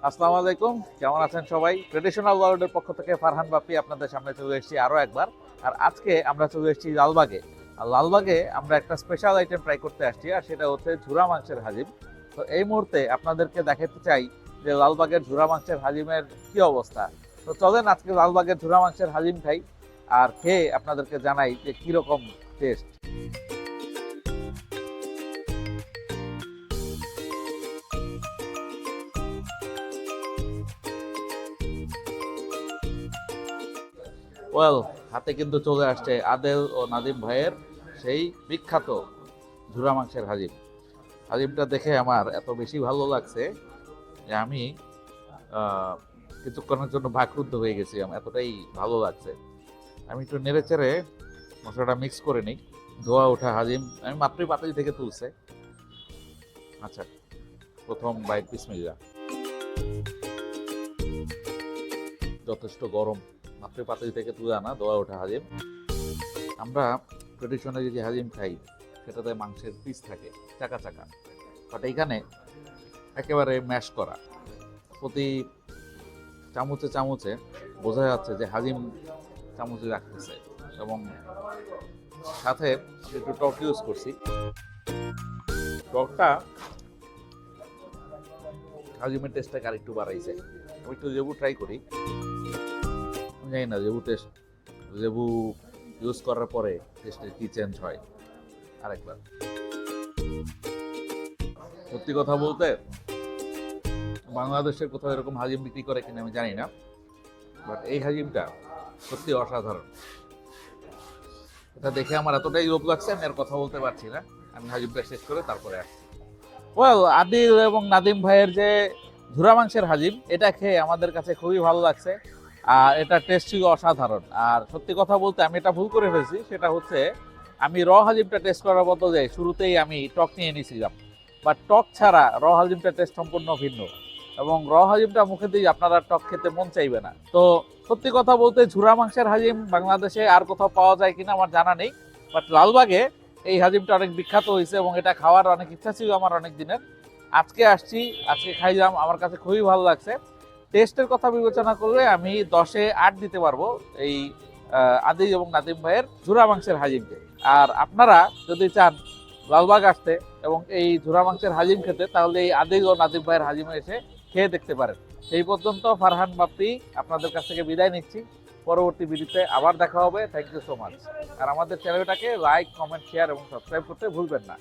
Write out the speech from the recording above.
আসসালামু আলাইকুম, কেমন আছেন সবাই? ট্রেডিশনাল ওয়ার্ল্ডের পক্ষ থেকে ফারহান বাপ্পি আপনাদের সামনে চলে এসেছি আরও একবার। আর আজকে আমরা চলে এসেছি লালবাগে। আর লালবাগে আমরা একটা স্পেশাল আইটেম ট্রাই করতে আসছি, আর সেটা হচ্ছে ঝুরা মাংসের হাজিম। তো এই মুহূর্তে আপনাদেরকে দেখাতে চাই যে লালবাগের ঝুরা মাংসের হাজিমের কি অবস্থা। তো চলেন আজকে লালবাগের ঝুরা মাংসের হাজিম খাই, আর খেয়ে আপনাদেরকে জানাই যে কীরকম টেস্ট। ওয়েল, হাতে কিন্তু চলে আসছে আদেল ও নাদিম ভাইয়ের সেই বিখ্যাত ঝুরা মাংসের হাজিম। হাজিমটা দেখে আমার এত বেশি ভালো লাগছে যে আমি আহ, কিছুক্ষণের জন্য বাকরুদ্ধ হয়ে গেছিলাম, এতটাই ভালো লাগছে। আমি একটু নেড়ে চেড়ে মশলাটা মিক্স করে নিই। ধোয়া ওঠা হাজিম আমি মাত্রই পাতিল থেকে তুলছে। আচ্ছা, প্রথম বাইট বিসমিল্লাহ। যথেষ্ট গরম, মাত্রই পাতিল থেকে তুলে আনা ধোয়া ওঠা হাজিম। আমরা ট্রেডিশনালি যদি হাজিম খাই সেটাতে মাংসের পিস থাকে চাকা চাকা, বাট এইখানে একেবারে ম্যাশ করা। প্রতি চামচে চামচে বোঝা যাচ্ছে যে হাজিম চামচে রাখতেছে, এবং সাথে একটু টক ইউজ করছি। টকটা হাজিমের টেস্টটাকে আরেকটু বাড়াইছে। আমি একটু লেবু ট্রাই করি। আমি জানি না লেবু ইউজ করার পরে টেস্টের কি চেঞ্জ হয়। আরেকবার, সত্যি কথা বলতে বাংলাদেশের কোথাও এরকম হাজিম বিক্রি করে কিনা আমি জানি না, বাট এই হাজিমটা সত্যি অসাধারণ। এটা দেখে আমার এতটাই লোভ লাগছে, আমি আর কথা বলতে পারছি না। আমি হাজিমটা শেষ করে তারপরে আসছি। ওয়েল, আদিল এবং নাদিম ভাইয়ের যে ঝুরা মাংসের হাজিম, এটা খেয়ে আমাদের কাছে খুবই ভালো লাগছে। আর এটা টেস্ট ছিল অসাধারণ। আর সত্যি কথা বলতে আমি এটা ভুল করে ফেলছি, সেটা হচ্ছে আমি র হাজিমটা টেস্ট করার বদলে শুরুতেই আমি টক নিয়ে নিয়েছিলাম। বাট টক ছাড়া র হাজিমটা টেস্ট সম্পূর্ণ ভিন্ন, এবং র হাজিমটা মুখে দিয়ে আপনারা টক খেতে মন চাইবে না। তো সত্যি কথা বলতে ঝুরা মাংসের হাজিম বাংলাদেশে আর কোথাও পাওয়া যায় কিনা আমার জানা নেই, বাট লালবাগে এই হাজিমটা অনেক বিখ্যাত হয়েছে, এবং এটা খাওয়ার অনেক ইচ্ছা ছিল আমার অনেক দিনের। আজকে আসছি, আজকে খাইলাম, আমার কাছে খুবই ভালো লাগছে। টেস্টের কথা বিবেচনা করলে আমি 10-এ 8 দিতে পারবো এই আদিল এবং নাদিম ভাইয়ের ঝুরা মাংসের হাজিমকে। আর আপনারা যদি চান লালবাগ আসতে এবং এই ঝুরা মাংসের হাজিম খেতে, তাহলে এই আদিল ও নাদিম ভাইয়ের হাজিমে এসে খেয়ে দেখতে পারেন। সেই পর্যন্ত ফারহান বাপ্পি আপনাদের কাছ থেকে বিদায় নিচ্ছি। পরবর্তী ভিডিওতে আবার দেখা হবে। Thank you so much. আর আমাদের চ্যানেলটাকে লাইক, কমেন্ট, শেয়ার এবং সাবস্ক্রাইব করতে ভুলবেন না।